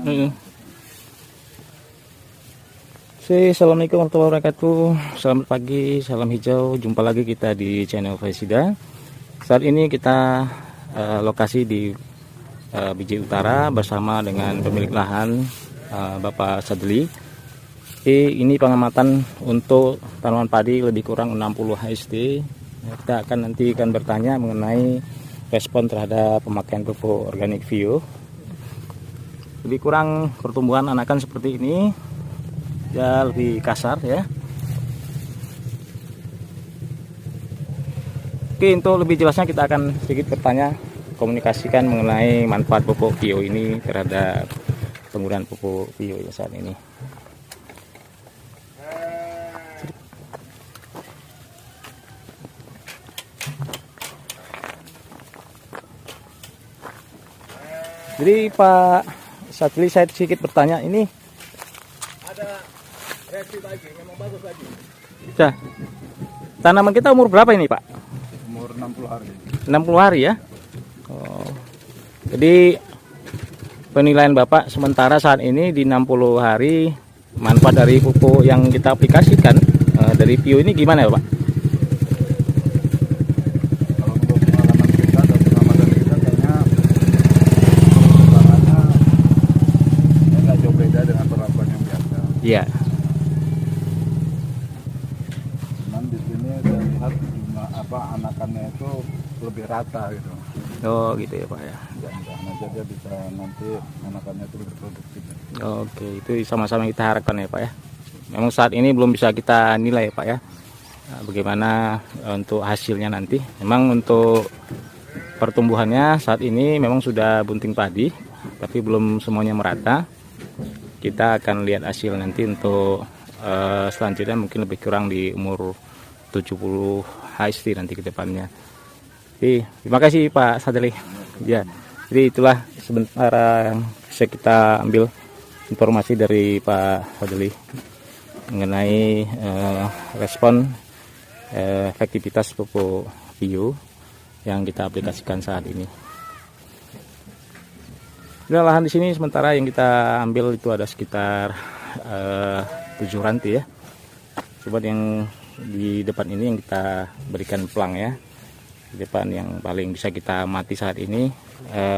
Assalamualaikum warahmatullahi wabarakatuh. Selamat pagi, salam hijau. Jumpa lagi kita di channel Vesida. Saat ini kita lokasi di Bijih Utara bersama dengan pemilik lahan Bapak Sadli. Ini pengamatan untuk tanaman padi lebih kurang 60 HST. Kita akan bertanya mengenai respon terhadap pemakaian pupuk organik Vio. Lebih kurang pertumbuhan anakan seperti ini. Ya, lebih kasar ya. Oke, untuk lebih jelasnya kita akan sedikit bertanya, komunikasikan mengenai manfaat pupuk Vio ini terhadap penggunaan pupuk Vio ya saat ini. Jadi Pak Sadli, saya sedikit bertanya, ini ada reaksi lagi, memang bagus lagi. ya, tanaman kita umur berapa ini Pak? Umur 60 hari. 60 hari ya. Oh. Jadi penilaian Bapak sementara saat ini di 60 hari manfaat dari pupuk yang kita aplikasikan dari Vio ini gimana ya Pak? Kalau untuk pengalaman kita dan pengamatan kita kayaknya perkembangannya ini nggak jauh beda dengan perlakuan yang biasa. Iya. Cuman di sini saya lihat jumlah anakannya itu lebih rata gitu. Oh gitu ya Pak ya. Jangan aja dia bisa nanti anakannya itu lebih produktif. Oke, itu sama-sama kita harapkan ya Pak ya. Memang saat ini belum bisa kita nilai ya Pak ya. Bagaimana untuk hasilnya nanti. Memang untuk pertumbuhannya saat ini memang sudah bunting padi, tapi belum semuanya merata. Kita akan lihat hasil nanti untuk selanjutnya mungkin lebih kurang di umur 70 HST nanti ke depannya. Terima kasih Pak Sadli. Ya, jadi itulah sementara yang bisa kita ambil informasi dari Pak Sadli mengenai respon efektivitas pupuk Vio yang kita aplikasikan saat ini. Nah, lahan di sini sementara yang kita ambil itu ada sekitar 7 ranti ya. Coba yang di depan ini yang kita berikan pelang ya. Di depan yang paling bisa kita amati saat ini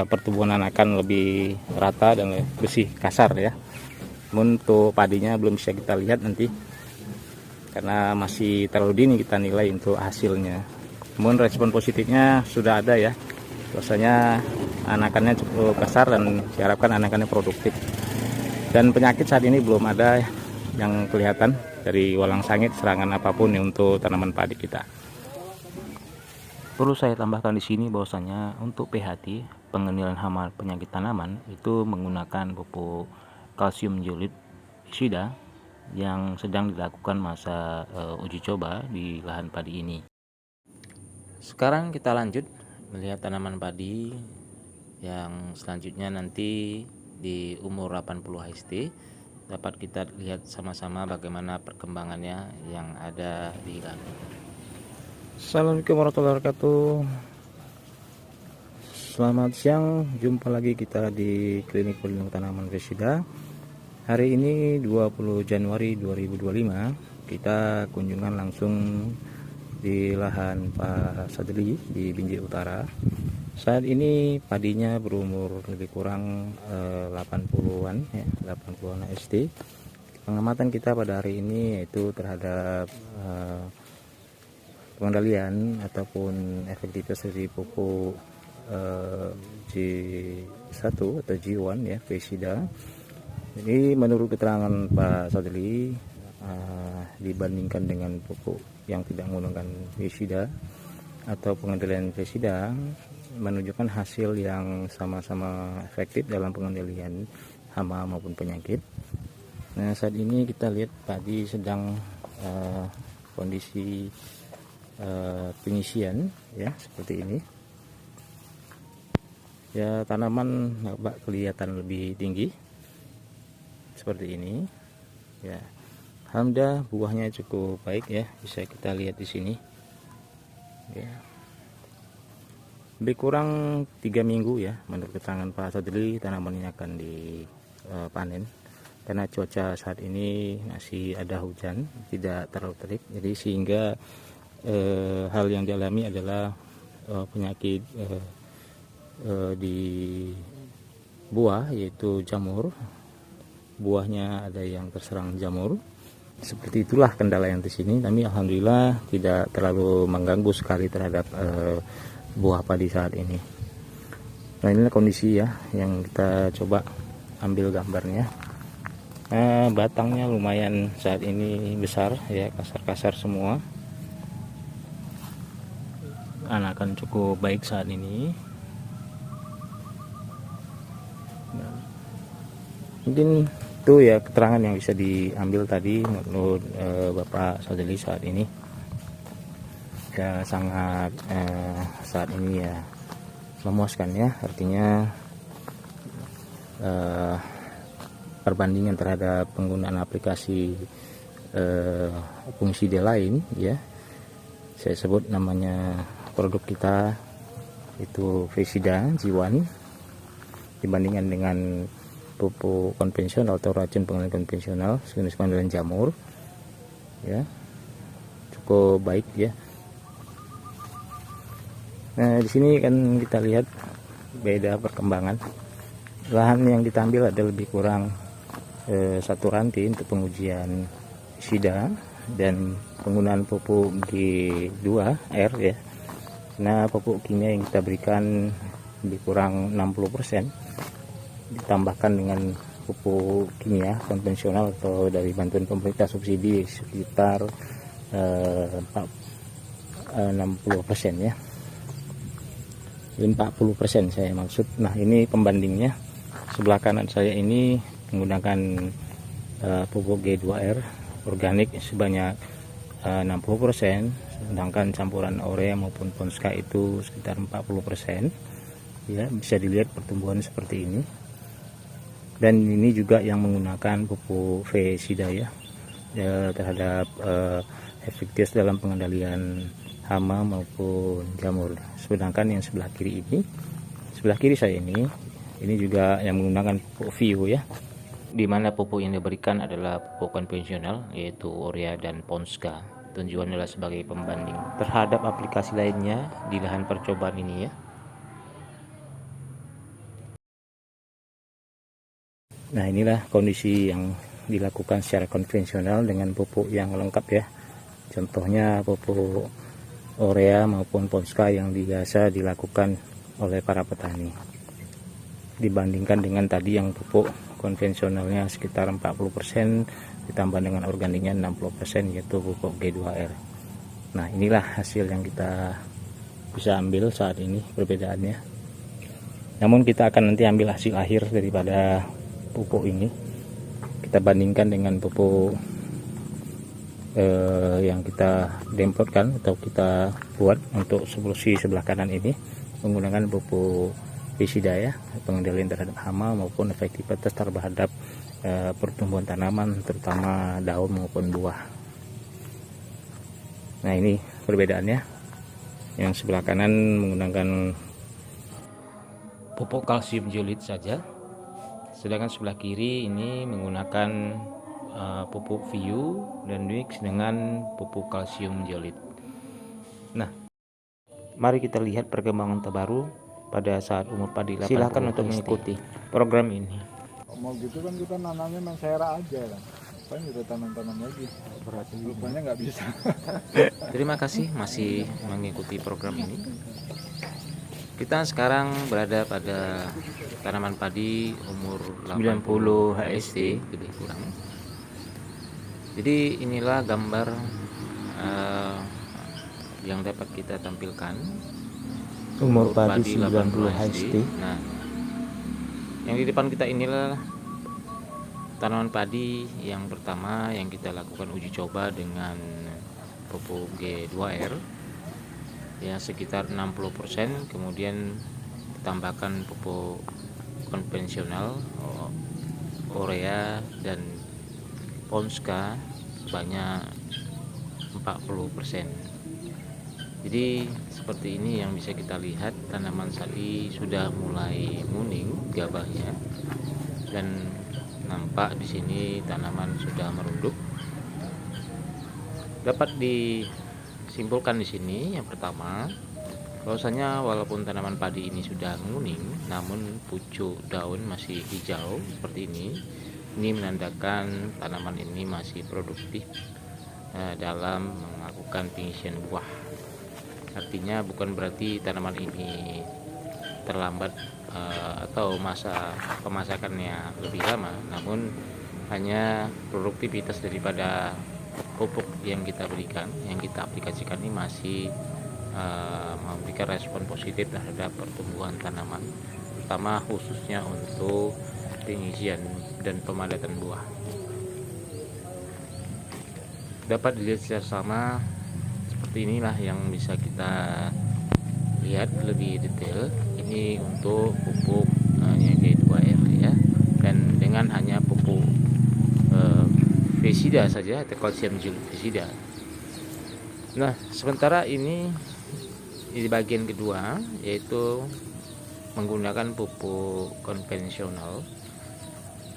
pertumbuhan anakan lebih rata dan bersih kasar ya. Untuk padinya belum bisa kita lihat nanti karena masih terlalu dini kita nilai untuk hasilnya. Namun respon positifnya sudah ada ya. Biasanya anakannya cukup kasar dan diharapkan anakannya produktif. Dan penyakit saat ini belum ada yang kelihatan dari walang sangit serangan apapun untuk tanaman padi kita. Perlu saya tambahkan di sini bahwasanya untuk PHT, pengendalian hama penyakit tanaman itu menggunakan pupuk kalsium jeolit Vesida yang sedang dilakukan masa uji coba di lahan padi ini. Sekarang kita lanjut melihat tanaman padi yang selanjutnya nanti di umur 80 HST. Dapat kita lihat sama-sama bagaimana perkembangannya yang ada di lahan. Assalamualaikum warahmatullahi wabarakatuh. Selamat siang, jumpa lagi kita di Klinik Pelindung Tanaman Vesida. Hari ini 20 Januari 2025 kita kunjungan langsung di lahan Pak Sadli di Bijih Utara. Saat ini padinya berumur lebih kurang 80-an ya, 80-an HST. Pengamatan kita pada hari ini yaitu terhadap pengendalian ataupun efektivitas dari pupuk G1 atau G1 ya, Vesida. Jadi menurut keterangan Pak Sadli dibandingkan dengan pupuk yang tidak menggunakan Vesida atau pengendalian Vesida menunjukkan hasil yang sama-sama efektif dalam pengendalian hama maupun penyakit. Nah, saat ini kita lihat padi sedang kondisi pengisian ya seperti ini ya, tanaman nampak kelihatan lebih tinggi seperti ini ya. Alhamdulillah buahnya cukup baik ya, bisa kita lihat di sini ya. Lebih kurang 3 minggu ya menurut keterangan Pak Sadli tanaman ini akan panen, karena cuaca saat ini masih ada hujan, tidak terlalu terik, jadi sehingga hal yang dialami adalah penyakit di buah, yaitu jamur. Buahnya ada yang terserang jamur. Seperti itulah kendala yang di sini. Tapi alhamdulillah tidak terlalu mengganggu sekali terhadap buah padi saat ini. Nah, inilah kondisi ya yang kita coba ambil gambarnya. Batangnya lumayan saat ini besar ya, kasar-kasar semua. Anakan cukup baik saat ini. Nah, mungkin itu ya keterangan yang bisa diambil tadi menurut Bapak Sadili saat ini. Ya sangat saat ini ya memuaskan ya, artinya perbandingan terhadap penggunaan aplikasi fungsi lain ya, saya sebut namanya produk kita itu Vesida G1, dibandingkan dengan pupuk konvensional atau racun pengendalian konvensional jenis pengendalian jamur ya, cukup baik ya. Nah, di sini kan kita lihat beda perkembangan. Lahan yang diambil ada lebih kurang 1 ranti untuk pengujian Vesida dan penggunaan pupuk G2R ya. Nah, pupuk kimia yang kita berikan lebih kurang 60%, ditambahkan dengan pupuk kimia konvensional atau dari bantuan pemerintah subsidi sekitar 60% ya. 40% saya maksud. Nah, ini pembandingnya. Sebelah kanan saya ini menggunakan pupuk G2R organik sebanyak 60%, sedangkan campuran urea maupun Ponska itu sekitar 40% ya. Bisa dilihat pertumbuhan seperti ini. Dan ini juga yang menggunakan pupuk Vesida ya, terhadap efektif dalam pengendalian hama maupun jamur. Sedangkan yang sebelah kiri saya ini juga yang menggunakan pupuk Vio ya, di mana pupuk yang diberikan adalah pupuk konvensional yaitu urea dan Ponska. Tujuannya adalah sebagai pembanding terhadap aplikasi lainnya di lahan percobaan ini ya. Nah, inilah kondisi yang dilakukan secara konvensional dengan pupuk yang lengkap ya. Contohnya pupuk urea maupun Ponska yang biasa dilakukan oleh para petani. Dibandingkan dengan tadi yang pupuk konvensionalnya sekitar 40%, ditambah dengan organiknya 60%, yaitu pupuk G2R. Nah, inilah hasil yang kita bisa ambil saat ini perbedaannya. Namun kita akan nanti ambil hasil akhir daripada pupuk ini, kita bandingkan dengan pupuk yang kita demplotkan atau kita buat untuk solusi sebelah kanan ini menggunakan pupuk Vesida ya, pengendalian terhadap hama maupun efektivitas terhadap pertumbuhan tanaman terutama daun maupun buah. Nah, ini perbedaannya. Yang sebelah kanan menggunakan pupuk kalsium jeolit saja, sedangkan sebelah kiri ini menggunakan pupuk Vio dan mix dengan pupuk kalsium jeolit. Nah, mari kita lihat perkembangan terbaru pada saat umur padi. Silakan untuk mengikuti program ini. Mau gitu kan kita nanamnya Mansera aja kan, kan kita tanam-tanam lagi, rupanya nggak bisa. Terima kasih masih mengikuti program ini. Kita sekarang berada pada tanaman padi umur 90 HST lebih kurang. Jadi inilah gambar yang dapat kita tampilkan. Umur padi 90 HST. Nah, yang di depan kita inilah tanaman padi yang pertama yang kita lakukan uji coba dengan pupuk G2R ya, sekitar 60%, kemudian ditambahkan pupuk konvensional urea dan Ponska sebanyak 40%. Jadi seperti ini yang bisa kita lihat, tanaman sapi sudah mulai kuning gabahnya dan nampak di sini tanaman sudah merunduk. Dapat disimpulkan di sini yang pertama, bahwasanya walaupun tanaman padi ini sudah menguning, namun pucuk daun masih hijau seperti ini. Ini menandakan tanaman ini masih produktif dalam melakukan pengisian buah. Artinya bukan berarti tanaman ini terlambat atau masa pemasakannya lebih lama, namun hanya produktivitas daripada pupuk yang kita berikan, yang kita aplikasikan ini masih memberikan respon positif terhadap pertumbuhan tanaman, terutama khususnya untuk pengisian dan pemadatan buah. Dapat dilihat secara sama, seperti inilah yang bisa kita lihat lebih detail. Ini untuk pupuk G2R ya, dan dengan hanya pupuk pesida saja atau kalsium pesida. Nah, sementara ini di bagian kedua, yaitu menggunakan pupuk konvensional,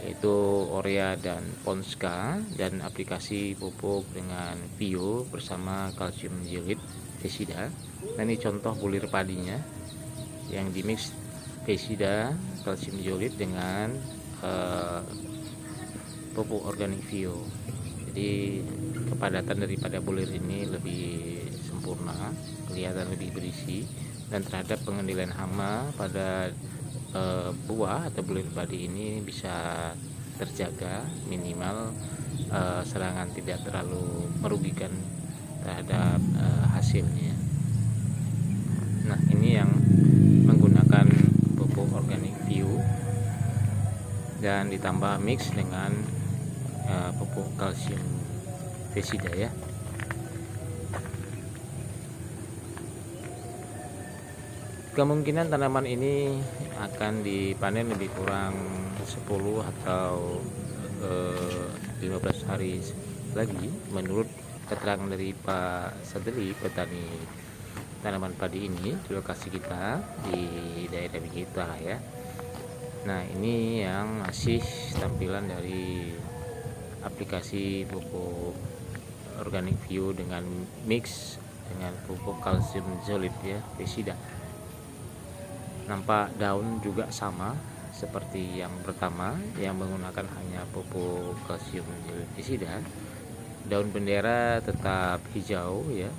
yaitu urea dan Ponska, dan aplikasi pupuk dengan Vio bersama kalsium jelit pesida. Nah, ini contoh bulir padinya yang dimix pesida kalsium jelit dengan pupuk organik Vio. Jadi kepadatan daripada bulir ini lebih sempurna, kelihatan lebih berisi, dan terhadap pengendalian hama pada buah atau bulir padi ini bisa terjaga, minimal serangan tidak terlalu merugikan terhadap hasilnya. Nah, ini yang menggunakan pupuk organik Vio dan ditambah mix dengan pupuk kalsium pesida ya. Kemungkinan tanaman ini akan dipanen lebih kurang 10 atau 15 hari lagi menurut keterangan dari Pak Sadri, petani tanaman padi ini di lokasi kita di daerah kita ya. Nah, ini yang masih tampilan dari aplikasi pupuk organik Vio dengan mix dengan pupuk kalsium zolit ya, pesida. Nampak daun juga sama seperti yang pertama yang menggunakan hanya pupuk kalsium zolit pesida. Daun bendera tetap hijau ya,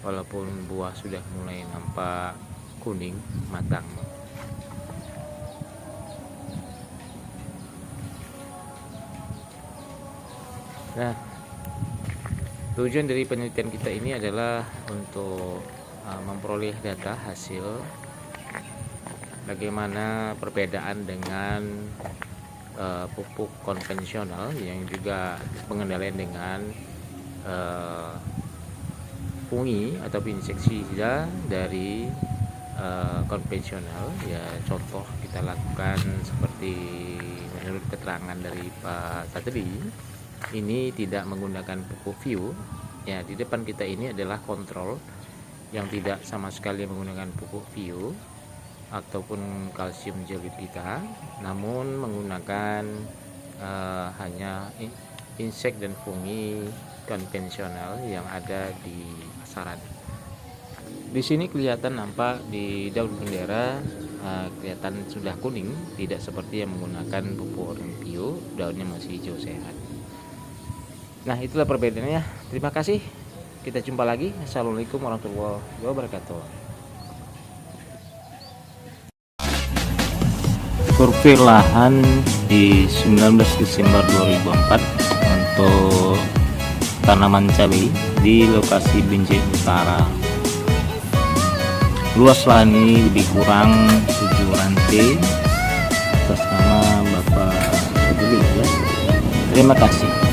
walaupun buah sudah mulai nampak kuning matang. Nah, tujuan dari penelitian kita ini adalah untuk memperoleh data hasil bagaimana perbedaan dengan pupuk konvensional yang juga pengendalian dengan fungi atau insektisida dari konvensional ya. Contoh kita lakukan seperti menurut keterangan dari Pak Satri, ini tidak menggunakan pupuk Vio ya. Di depan kita ini adalah kontrol yang tidak sama sekali menggunakan pupuk Vio ataupun kalsium jelit kita, namun menggunakan hanya insek dan fungi konvensional yang ada di pasaran. Di sini kelihatan nampak di daun bendera kelihatan sudah kuning, tidak seperti yang menggunakan pupuk organik Vio, daunnya masih hijau sehat. Nah, itulah perbedaannya. Terima kasih. Kita jumpa lagi. Assalamualaikum warahmatullahi wabarakatuh. Survei lahan di 19 Desember 2004 untuk tanaman cabai di lokasi Binjai Utara. Luas lahan ini lebih kurang 7 rantai atas nama Bapak Sadri ya. Terima kasih.